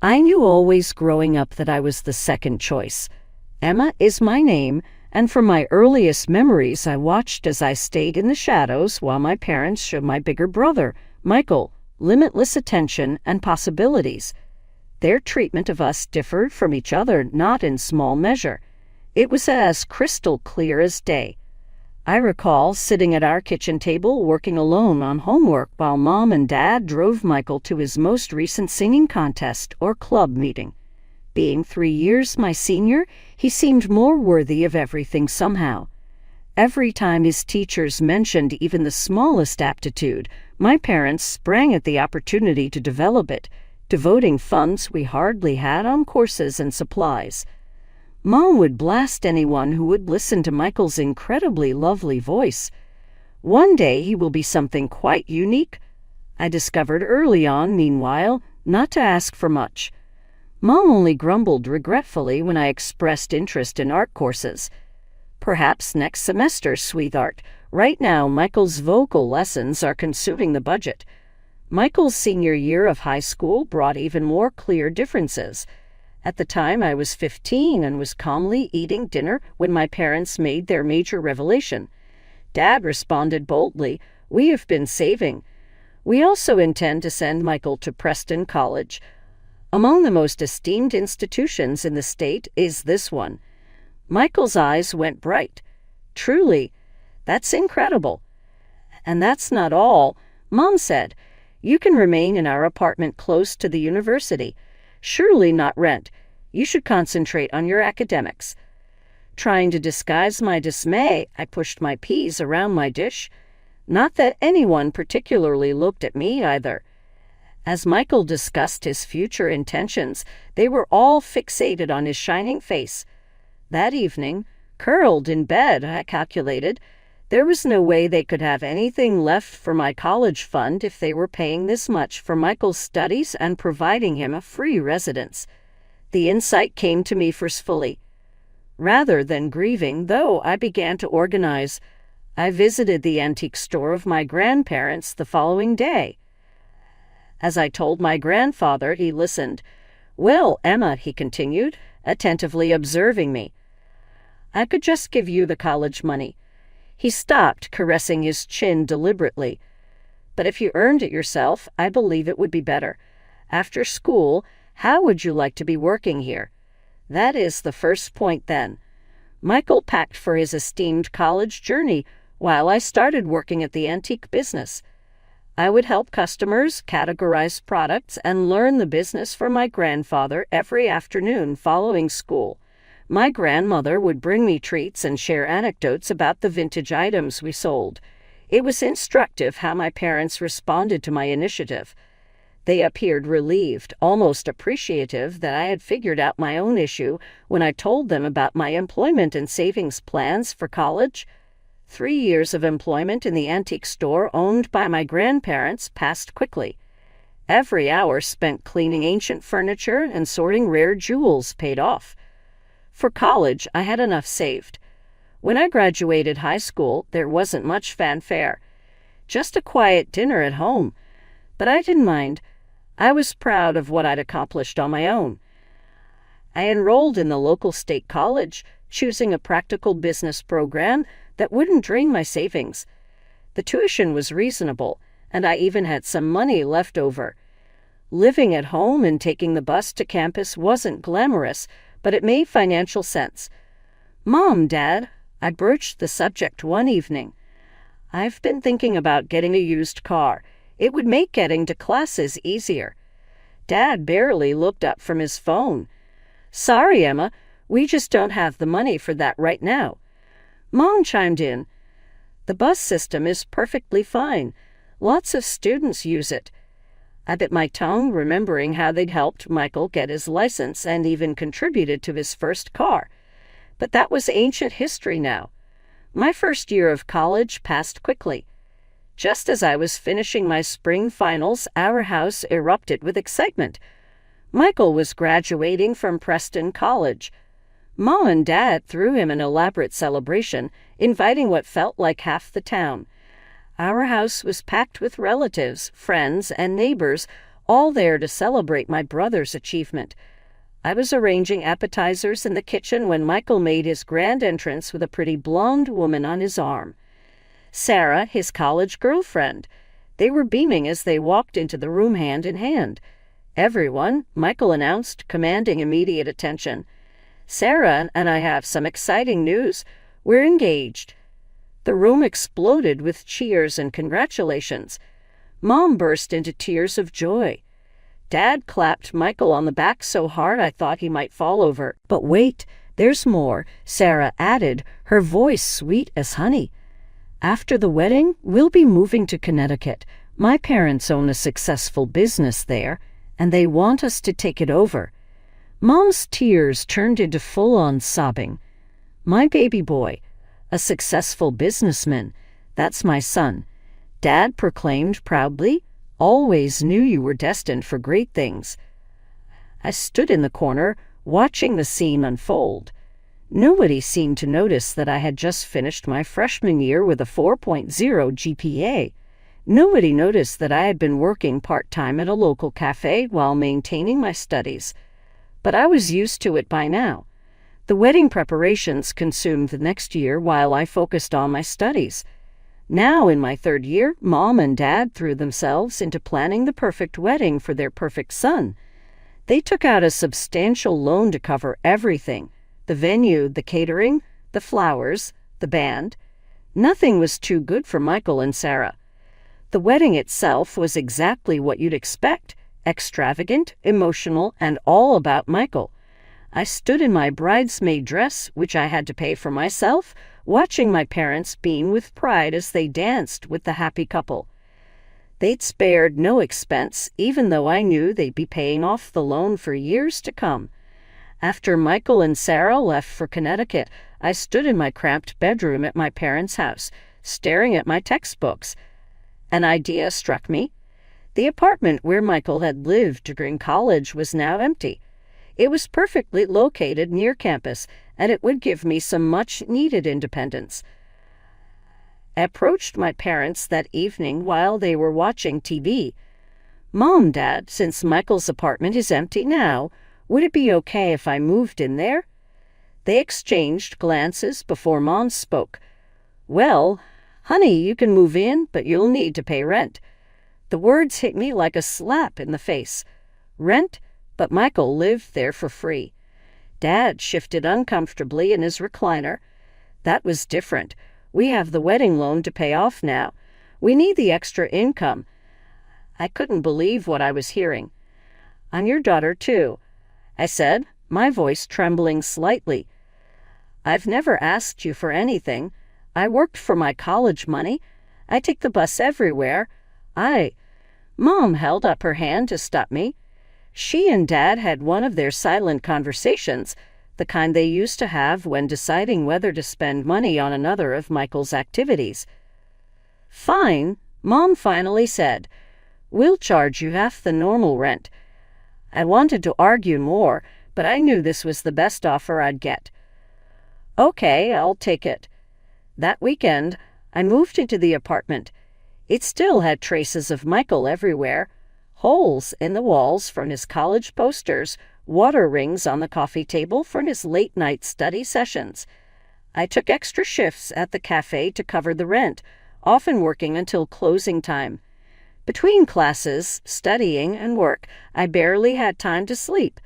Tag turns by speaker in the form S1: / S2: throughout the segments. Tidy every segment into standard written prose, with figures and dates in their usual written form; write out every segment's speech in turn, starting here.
S1: I knew always growing up that I was the second choice. Emma is my name, and from my earliest memories I watched as I stayed in the shadows while my parents showed my bigger brother, Michael, limitless attention and possibilities. Their treatment of us differed from each other not in small measure. It was as crystal clear as day. I recall sitting at our kitchen table working alone on homework while Mom and Dad drove Michael to his most recent singing contest or club meeting. Being 3 years my senior, he seemed more worthy of everything somehow. Every time his teachers mentioned even the smallest aptitude, my parents sprang at the opportunity to develop it, devoting funds we hardly had on courses and supplies. Mom would blast anyone who would listen to Michael's incredibly lovely voice. One day he will be something quite unique. I discovered early on, meanwhile, not to ask for much. Mom only grumbled regretfully when I expressed interest in art courses. Perhaps next semester, sweetheart. Right now, Michael's vocal lessons are consuming the budget. Michael's senior year of high school brought even more clear differences. At the time, I was 15 and was calmly eating dinner when my parents made their major revelation. Dad responded boldly, "We have been saving. We also intend to send Michael to Preston College. Among the most esteemed institutions in the state is this one." Michael's eyes went bright. "Truly, that's incredible." "And that's not all," Mom said. "You can remain in our apartment close to the university. Surely not rent. You should concentrate on your academics." Trying to disguise my dismay, I pushed my peas around my dish. Not that anyone particularly looked at me either. As Michael discussed his future intentions, they were all fixated on his shining face. That evening, curled in bed, I calculated, there was no way they could have anything left for my college fund if they were paying this much for Michael's studies and providing him a free residence. The insight came to me forcefully. Rather than grieving, though, I began to organize. I visited the antique store of my grandparents the following day. As I told my grandfather, he listened. "Well, Emma," he continued, attentively observing me, "I could just give you the college money." He stopped, caressing his chin deliberately. "But if you earned it yourself, I believe it would be better. After school, how would you like to be working here? That is the first point then." Michael packed for his esteemed college journey, while I started working at the antique business. I would help customers categorize products and learn the business for my grandfather every afternoon following school. My grandmother would bring me treats and share anecdotes about the vintage items we sold. It was instructive how my parents responded to my initiative. They appeared relieved, almost appreciative that I had figured out my own issue when I told them about my employment and savings plans for college. 3 years of employment in the antique store owned by my grandparents passed quickly. Every hour spent cleaning ancient furniture and sorting rare jewels paid off. For college, I had enough saved. When I graduated high school, there wasn't much fanfare. Just a quiet dinner at home. But I didn't mind. I was proud of what I'd accomplished on my own. I enrolled in the local state college, choosing a practical business program that wouldn't drain my savings. The tuition was reasonable, and I even had some money left over. Living at home and taking the bus to campus wasn't glamorous, but it made financial sense. "Mom, Dad," I broached the subject one evening. "I've been thinking about getting a used car. It would make getting to classes easier." Dad barely looked up from his phone. "Sorry, Emma, we just don't have the money for that right now." Mom chimed in. "The bus system is perfectly fine. Lots of students use it." I bit my tongue, remembering how they'd helped Michael get his license and even contributed to his first car. But that was ancient history now. My first year of college passed quickly. Just as I was finishing my spring finals, our house erupted with excitement. Michael was graduating from Preston College. Mom and Dad threw him an elaborate celebration, inviting what felt like half the town. Our house was packed with relatives, friends, and neighbors, all there to celebrate my brother's achievement. I was arranging appetizers in the kitchen when Michael made his grand entrance with a pretty blonde woman on his arm. Sarah, his college girlfriend. They were beaming as they walked into the room hand in hand. "Everyone," Michael announced, commanding immediate attention. "Sarah and I have some exciting news. We're engaged." The room exploded with cheers and congratulations. Mom burst into tears of joy. Dad clapped Michael on the back so hard I thought he might fall over. "But wait, there's more," Sarah added, her voice sweet as honey. "After the wedding, we'll be moving to Connecticut. My parents own a successful business there, and they want us to take it over." Mom's tears turned into full-on sobbing. "My baby boy, a successful businessman, that's my son," Dad proclaimed proudly. "Always knew you were destined for great things." I stood in the corner, watching the scene unfold. Nobody seemed to notice that I had just finished my freshman year with a 4.0 GPA. Nobody noticed that I had been working part-time at a local cafe while maintaining my studies. But I was used to it by now. The wedding preparations consumed the next year while I focused on my studies. Now, in my third year, Mom and Dad threw themselves into planning the perfect wedding for their perfect son. They took out a substantial loan to cover everything: the venue, the catering, the flowers, the band. Nothing was too good for Michael and Sarah. The wedding itself was exactly what you'd expect: extravagant, emotional, and all about Michael. I stood in my bridesmaid dress, which I had to pay for myself, watching my parents beam with pride as they danced with the happy couple. They'd spared no expense, even though I knew they'd be paying off the loan for years to come. After Michael and Sarah left for Connecticut, I stood in my cramped bedroom at my parents' house, staring at my textbooks. An idea struck me. The apartment where Michael had lived during college was now empty. It was perfectly located near campus, and it would give me some much-needed independence. I approached my parents that evening while they were watching TV. "Mom, Dad, since Michael's apartment is empty now, would it be okay if I moved in there?" They exchanged glances before Mom spoke. "Well, honey, you can move in, but you'll need to pay rent." The words hit me like a slap in the face. Rent? But Michael lived there for free. Dad shifted uncomfortably in his recliner. "That was different. We have the wedding loan to pay off now. We need the extra income." I couldn't believe what I was hearing. "I'm your daughter, too," I said, my voice trembling slightly. "I've never asked you for anything. I worked for my college money. I take the bus everywhere. Mom held up her hand to stop me. She and Dad had one of their silent conversations, the kind they used to have when deciding whether to spend money on another of Michael's activities. "Fine," Mom finally said. "We'll charge you half the normal rent." I wanted to argue more, but I knew this was the best offer I'd get. "Okay, I'll take it." That weekend, I moved into the apartment. It still had traces of Michael everywhere. Holes in the walls from his college posters, water rings on the coffee table from his late-night study sessions. I took extra shifts at the cafe to cover the rent, often working until closing time. Between classes, studying, and work, I barely had time to sleep.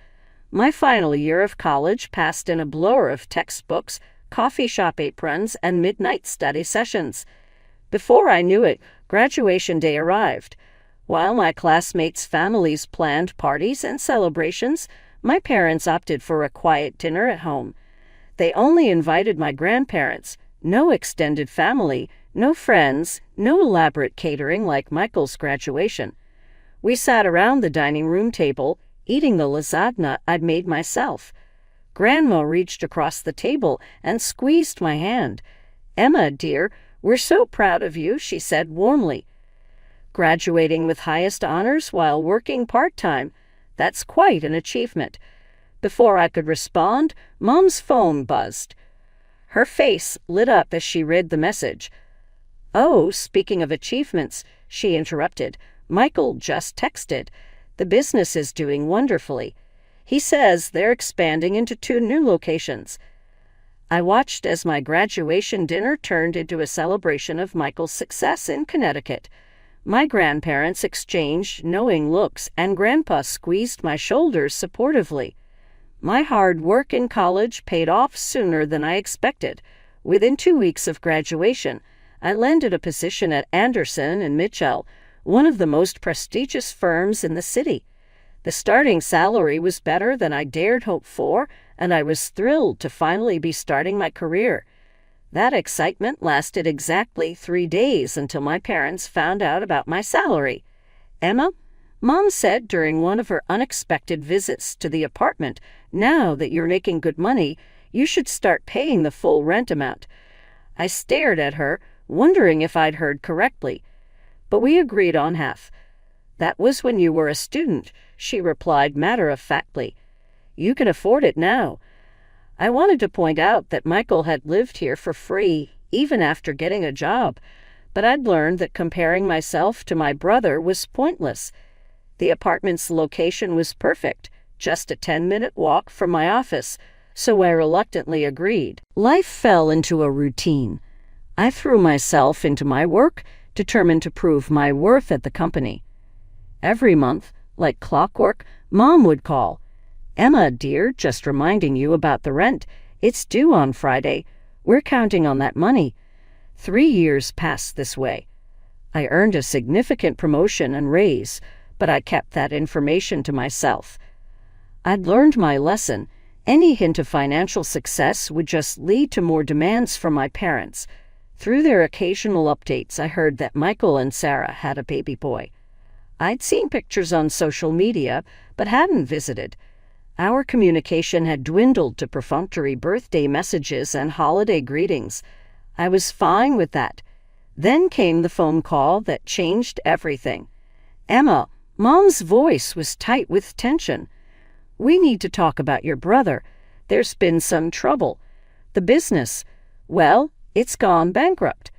S1: My final year of college passed in a blur of textbooks, coffee shop aprons, and midnight study sessions. Before I knew it, graduation day arrived. While my classmates' families planned parties and celebrations, my parents opted for a quiet dinner at home. They only invited my grandparents, no extended family, no friends, no elaborate catering like Michael's graduation. We sat around the dining room table, eating the lasagna I'd made myself. Grandma reached across the table and squeezed my hand. "Emma, dear, we're so proud of you," she said warmly. Graduating with highest honors while working part-time, that's quite an achievement. Before I could respond, Mom's phone buzzed. Her face lit up as she read the message. "Oh, speaking of achievements," she interrupted, "Michael just texted. The business is doing wonderfully. He says they're expanding into 2 new locations. I watched as my graduation dinner turned into a celebration of Michael's success in Connecticut. My grandparents exchanged knowing looks, and Grandpa squeezed my shoulders supportively. My hard work in college paid off sooner than I expected. Within 2 weeks of graduation, I landed a position at Anderson and Mitchell, one of the most prestigious firms in the city. The starting salary was better than I dared hope for, and I was thrilled to finally be starting my career. That excitement lasted exactly 3 days until my parents found out about my salary. "Emma," Mom said during one of her unexpected visits to the apartment, "now that you're making good money, you should start paying the full rent amount." I stared at her, wondering if I'd heard correctly. "But we agreed on half." "That was when you were a student," she replied matter-of-factly. "You can afford it now." I wanted to point out that Michael had lived here for free, even after getting a job, but I'd learned that comparing myself to my brother was pointless. The apartment's location was perfect, just a 10-minute walk from my office, so I reluctantly agreed. Life fell into a routine. I threw myself into my work, determined to prove my worth at the company. Every month, like clockwork, Mom would call. "Emma, dear, just reminding you about the rent. It's due on Friday. We're counting on that money." 3 years passed this way. I earned a significant promotion and raise, but I kept that information to myself. I'd learned my lesson. Any hint of financial success would just lead to more demands from my parents. Through their occasional updates, I heard that Michael and Sarah had a baby boy. I'd seen pictures on social media, but hadn't visited. Our communication had dwindled to perfunctory birthday messages and holiday greetings. I was fine with that. Then came the phone call that changed everything. "Emma," Mom's voice was tight with tension. "We need to talk about your brother. There's been some trouble. The business, well, it's gone bankrupt."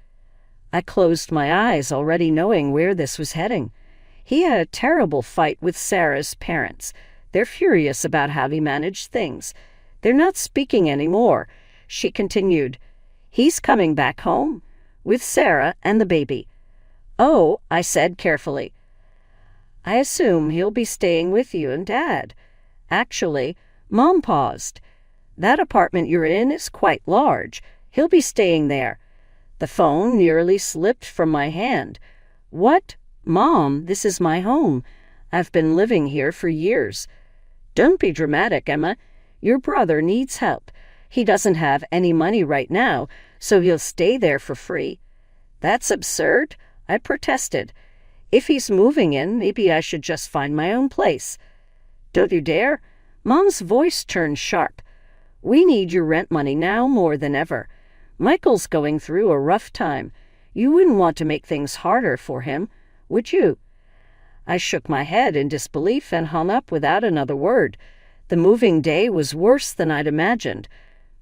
S1: I closed my eyes, already knowing where this was heading. He had a terrible fight with Sarah's parents. They're furious about how he managed things. "They're not speaking anymore," she continued. "He's coming back home with Sarah and the baby." "Oh," I said carefully. "I assume he'll be staying with you and Dad." "Actually," Mom paused. "That apartment you're in is quite large. He'll be staying there." The phone nearly slipped from my hand. "What? Mom, this is my home. I've been living here for years." "Don't be dramatic, Emma. Your brother needs help. He doesn't have any money right now, so he'll stay there for free." "That's absurd," I protested. "If he's moving in, maybe I should just find my own place." "Don't you dare." Mom's voice turned sharp. "We need your rent money now more than ever. Michael's going through a rough time. You wouldn't want to make things harder for him, would you?" I shook my head in disbelief and hung up without another word. The moving day was worse than I'd imagined.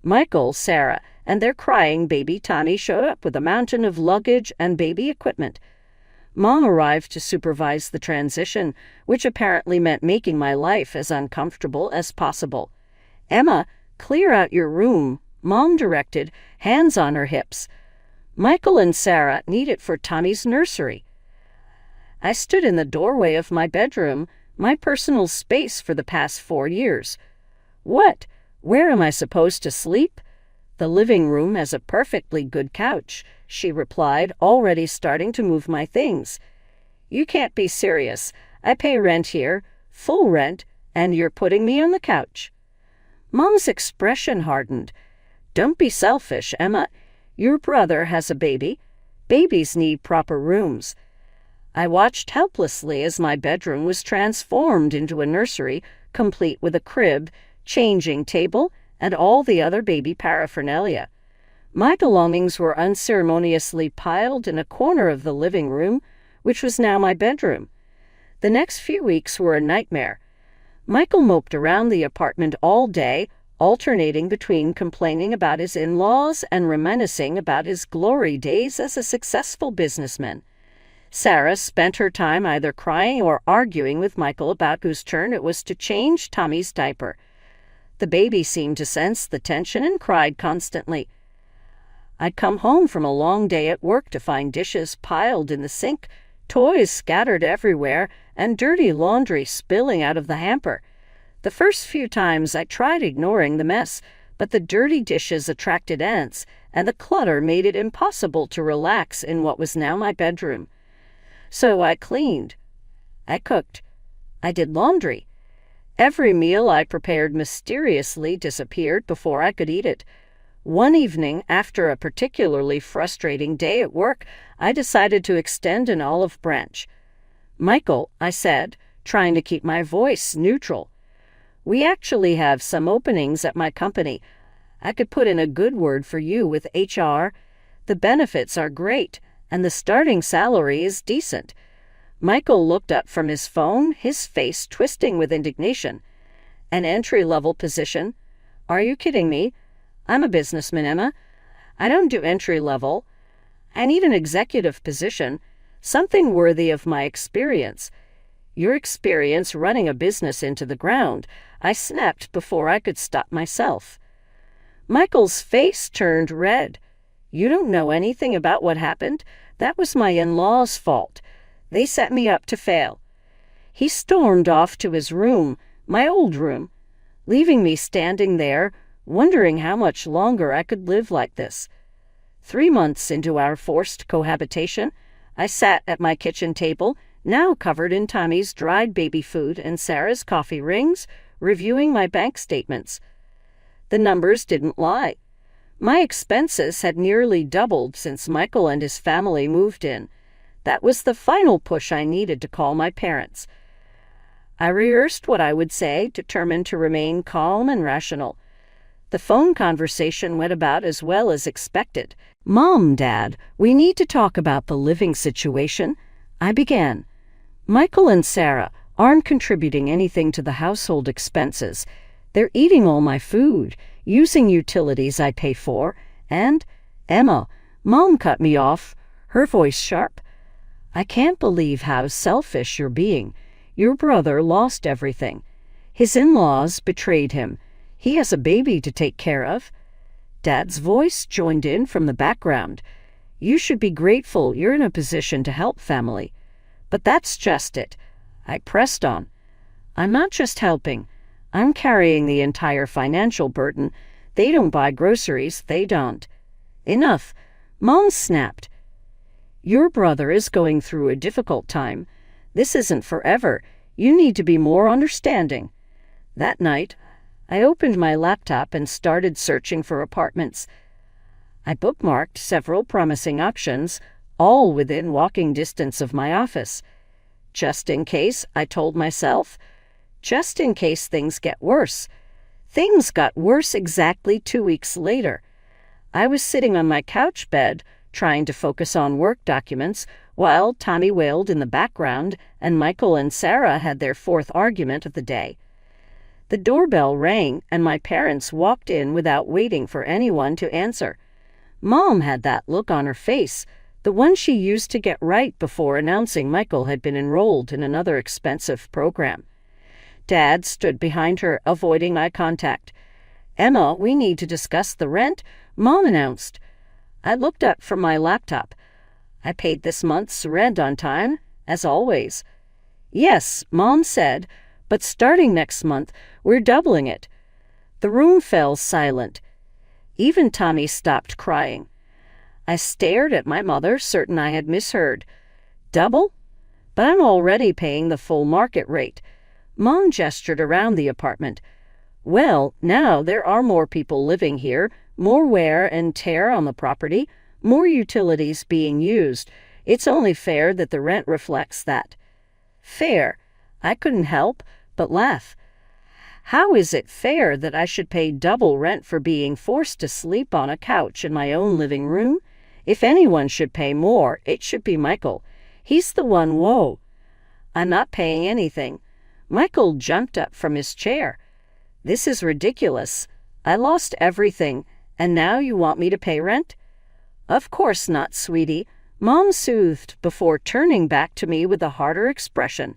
S1: Michael, Sarah, and their crying baby Tommy showed up with a mountain of luggage and baby equipment. Mom arrived to supervise the transition, which apparently meant making my life as uncomfortable as possible. "Emma, clear out your room," Mom directed, hands on her hips. "Michael and Sarah need it for Tommy's nursery." I stood in the doorway of my bedroom, my personal space for the past 4 years. "What? Where am I supposed to sleep?" "The living room has a perfectly good couch," she replied, already starting to move my things. "You can't be serious. I pay rent here, full rent, and you're putting me on the couch." Mom's expression hardened. "Don't be selfish, Emma. Your brother has a baby. Babies need proper rooms." I watched helplessly as my bedroom was transformed into a nursery, complete with a crib, changing table, and all the other baby paraphernalia. My belongings were unceremoniously piled in a corner of the living room, which was now my bedroom. The next few weeks were a nightmare. Michael moped around the apartment all day, alternating between complaining about his in-laws and reminiscing about his glory days as a successful businessman. Sarah spent her time either crying or arguing with Michael about whose turn it was to change Tommy's diaper. The baby seemed to sense the tension and cried constantly. I'd come home from a long day at work to find dishes piled in the sink, toys scattered everywhere, and dirty laundry spilling out of the hamper. The first few times I tried ignoring the mess, but the dirty dishes attracted ants, and the clutter made it impossible to relax in what was now my bedroom. So I cleaned. I cooked. I did laundry. Every meal I prepared mysteriously disappeared before I could eat it. One evening, after a particularly frustrating day at work, I decided to extend an olive branch. Michael, I said, trying to keep my voice neutral. We actually have some openings at my company. I could put in a good word for you with HR. The benefits are great, and the starting salary is decent. Michael looked up from his phone, his face twisting with indignation. An entry-level position? Are you kidding me? I'm a businessman, Emma. I don't do entry-level. I need an executive position, something worthy of my experience. Your experience running a business into the ground. I snapped before I could stop myself. Michael's face turned red. You don't know anything about what happened? That was my in-laws' fault. They set me up to fail. He stormed off to his room, my old room, leaving me standing there, wondering how much longer I could live like this. 3 months into our forced cohabitation, I sat at my kitchen table, now covered in Tommy's dried baby food and Sarah's coffee rings, reviewing my bank statements. The numbers didn't lie. My expenses had nearly doubled since Michael and his family moved in. That was the final push I needed to call my parents. I rehearsed what I would say, determined to remain calm and rational. The phone conversation went about as well as expected. Mom, Dad, we need to talk about the living situation. I began. Michael and Sarah aren't contributing anything to the household expenses. They're eating all my food, using utilities I pay for, and, Emma, Mom cut me off, her voice sharp. I can't believe how selfish you're being. Your brother lost everything. His in-laws betrayed him. He has a baby to take care of. Dad's voice joined in from the background. You should be grateful you're in a position to help family. But that's just it. I pressed on. I'm not just helping. I'm carrying the entire financial burden. They don't buy groceries. They don't. Enough. Mom snapped. Your brother is going through a difficult time. This isn't forever. You need to be more understanding. That night, I opened my laptop and started searching for apartments. I bookmarked several promising options, all within walking distance of my office. Just in case, I told myself. Just in case things get worse. Things got worse exactly 2 weeks later. I was sitting on my couch bed, trying to focus on work documents, while Tommy wailed in the background and Michael and Sarah had their fourth argument of the day. The doorbell rang, and my parents walked in without waiting for anyone to answer. Mom had that look on her face, the one she used to get right before announcing Michael had been enrolled in another expensive program. Dad stood behind her, avoiding eye contact. Emma, we need to discuss the rent, Mom announced. I looked up from my laptop. I paid this month's rent on time, as always. Yes, Mom said, but starting next month, we're doubling it. The room fell silent. Even Tommy stopped crying. I stared at my mother, certain I had misheard. Double? But I'm already paying the full market rate. Mom gestured around the apartment. Well, now there are more people living here, more wear and tear on the property, more utilities being used. It's only fair that the rent reflects that. Fair. I couldn't help but laugh. How is it fair that I should pay double rent for being forced to sleep on a couch in my own living room? If anyone should pay more, it should be Michael. He's the one. Whoa. I'm not paying anything. Michael jumped up from his chair. This is ridiculous. I lost everything, and now you want me to pay rent? Of course not, sweetie. Mom soothed before turning back to me with a harder expression.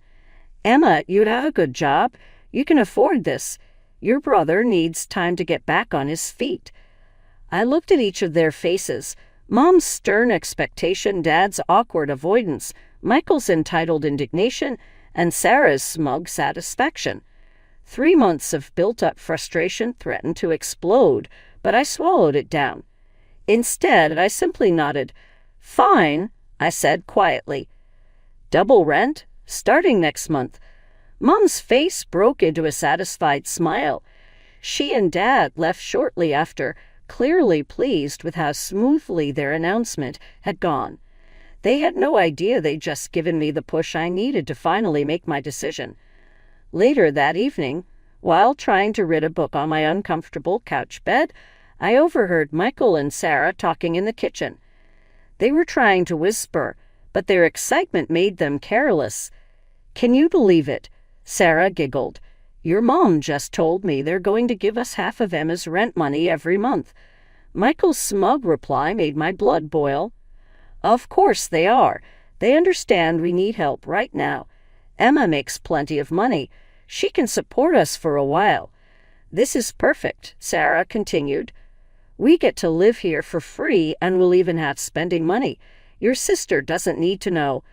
S1: Emma, you'd have a good job. You can afford this. Your brother needs time to get back on his feet. I looked at each of their faces. Mom's stern expectation, Dad's awkward avoidance, Michael's entitled indignation, and Sarah's smug satisfaction. 3 months of built-up frustration threatened to explode, but I swallowed it down. Instead, I simply nodded. Fine, I said quietly. Double rent? Starting next month. Mom's face broke into a satisfied smile. She and Dad left shortly after, clearly pleased with how smoothly their announcement had gone. They had no idea they'd just given me the push I needed to finally make my decision. Later that evening, while trying to read a book on my uncomfortable couch bed, I overheard Michael and Sarah talking in the kitchen. They were trying to whisper, but their excitement made them careless. Can you believe it? Sarah giggled. Your mom just told me they're going to give us half of Emma's rent money every month. Michael's smug reply made my blood boil. Of course they are. They understand we need help right now. Emma makes plenty of money. She can support us for a while. This is perfect, Sarah continued. We get to live here for free and we'll even have spending money. Your sister doesn't need to know.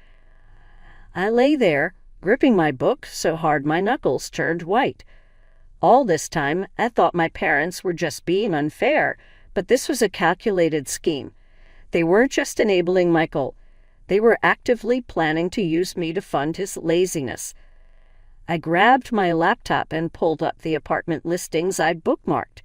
S1: I lay there, gripping my book so hard my knuckles turned white. All this time, I thought my parents were just being unfair, but this was a calculated scheme. They weren't just enabling Michael. They were actively planning to use me to fund his laziness. I grabbed my laptop and pulled up the apartment listings I'd bookmarked.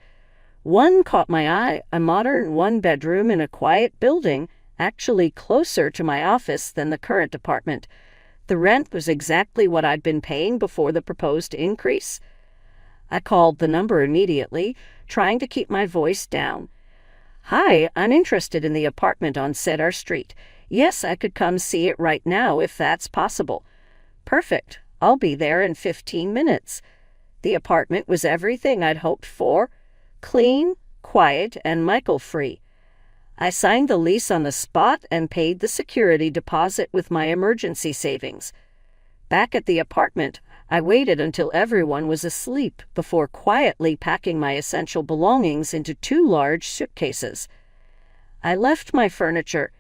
S1: One caught my eye, a modern one-bedroom in a quiet building, actually closer to my office than the current apartment. The rent was exactly what I'd been paying before the proposed increase. I called the number immediately, trying to keep my voice down. Hi, I'm interested in the apartment on Cedar Street. Yes, I could come see it right now if that's possible. Perfect. I'll be there in 15 minutes. The apartment was everything I'd hoped for. Clean, quiet, and Michael-free. I signed the lease on the spot and paid the security deposit with my emergency savings. Back at the apartment, I waited until everyone was asleep before quietly packing my essential belongings into 2 large suitcases. I left my furniture.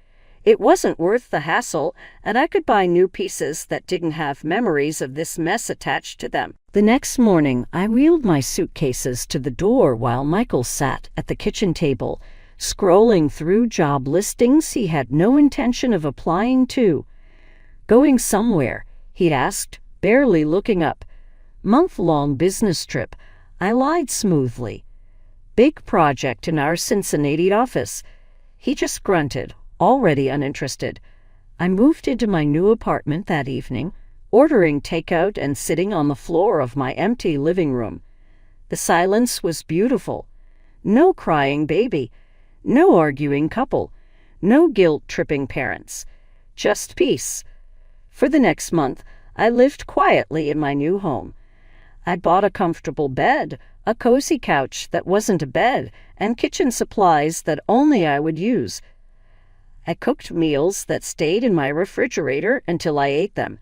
S1: It wasn't worth the hassle, and I could buy new pieces that didn't have memories of this mess attached to them. The next morning, I wheeled my suitcases to the door while Michael sat at the kitchen table, scrolling through job listings he had no intention of applying to. Going somewhere, he'd asked, barely looking up. Month-long business trip, I lied smoothly. Big project in our Cincinnati office. He just grunted, already uninterested. I moved into my new apartment that evening, ordering takeout and sitting on the floor of my empty living room. The silence was beautiful. No crying baby. No arguing couple. No guilt-tripping parents. Just peace. For the next month, I lived quietly in my new home. I bought a comfortable bed, a cozy couch that wasn't a bed, and kitchen supplies that only I would use. I cooked meals that stayed in my refrigerator until I ate them.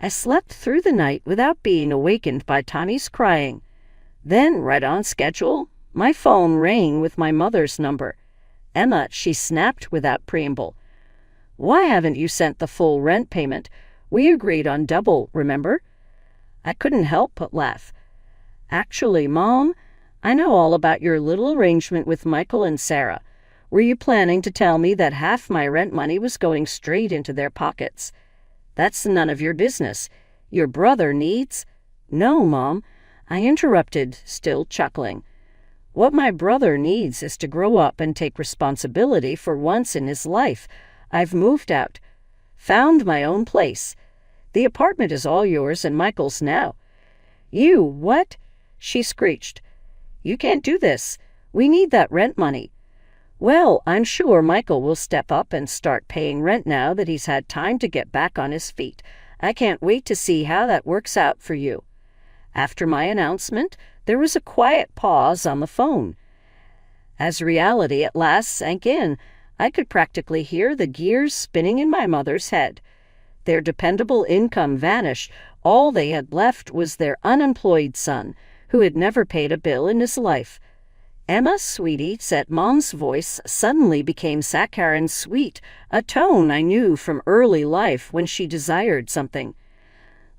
S1: I slept through the night without being awakened by Tommy's crying. Then, right on schedule, my phone rang with my mother's number. Emma, she snapped without preamble. Why haven't you sent the full rent payment? We agreed on double, remember? I couldn't help but laugh. Actually, Mom, I know all about your little arrangement with Michael and Sarah. Were you planning to tell me that half my rent money was going straight into their pockets? That's none of your business. Your brother needs... No, Mom, I interrupted, still chuckling. What my brother needs is to grow up and take responsibility for once in his life. I've moved out. Found my own place. The apartment is all yours and Michael's now. You, what? She screeched. You can't do this. We need that rent money. Well, I'm sure Michael will step up and start paying rent now that he's had time to get back on his feet. I can't wait to see how that works out for you. After my announcement, there was a quiet pause on the phone. As reality at last sank in, I could practically hear the gears spinning in my mother's head. Their dependable income vanished. All they had left was their unemployed son, who had never paid a bill in his life. "Emma, sweetie," said Mom's voice, suddenly became saccharine sweet, a tone I knew from early life when she desired something.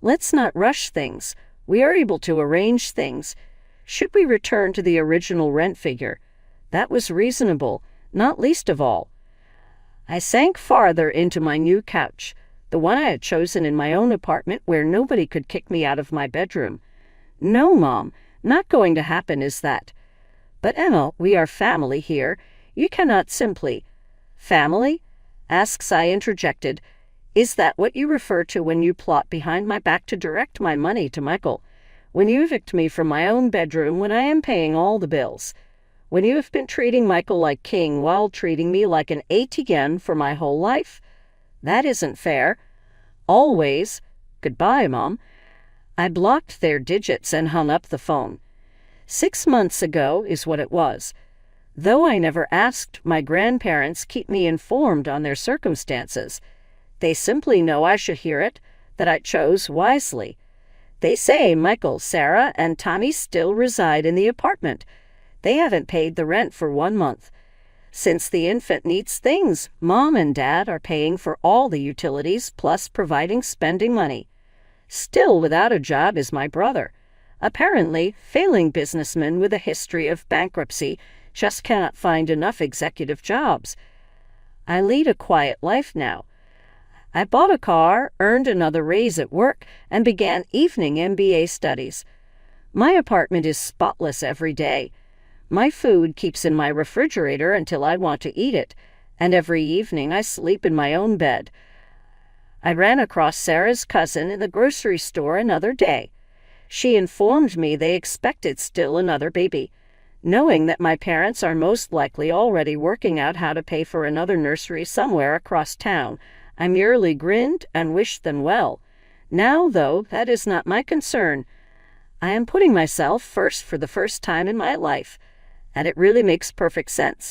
S1: "Let's not rush things. We are able to arrange things. Should we return to the original rent figure? That was reasonable, not least of all." I sank farther into my new couch, the one I had chosen in my own apartment where nobody could kick me out of my bedroom. "No, Mom, not going to happen, is that?" "But Emma, we are family here. You cannot simply—" "Family?" asks I interjected. "Is that what you refer to when you plot behind my back to direct my money to Michael? When you evict me from my own bedroom when I am paying all the bills? When you have been treating Michael like king while treating me like an ATM for my whole life? That isn't fair. Always. Goodbye, Mom." I blocked their digits and hung up the phone. 6 months ago is what it was. Though I never asked, my grandparents keep me informed on their circumstances. They simply know I should hear it, that I chose wisely. They say Michael, Sarah, and Tommy still reside in the apartment. They haven't paid the rent for 1 month. Since the infant needs things, Mom and Dad are paying for all the utilities plus providing spending money. Still without a job is my brother. Apparently, failing businessman with a history of bankruptcy just cannot find enough executive jobs. I lead a quiet life now. I bought a car, earned another raise at work, and began evening MBA studies. My apartment is spotless every day. My food keeps in my refrigerator until I want to eat it, and every evening I sleep in my own bed. I ran across Sarah's cousin in the grocery store another day. She informed me they expected still another baby. Knowing that my parents are most likely already working out how to pay for another nursery somewhere across town, I merely grinned and wished them well. Now, though, that is not my concern. I am putting myself first for the first time in my life, and it really makes perfect sense.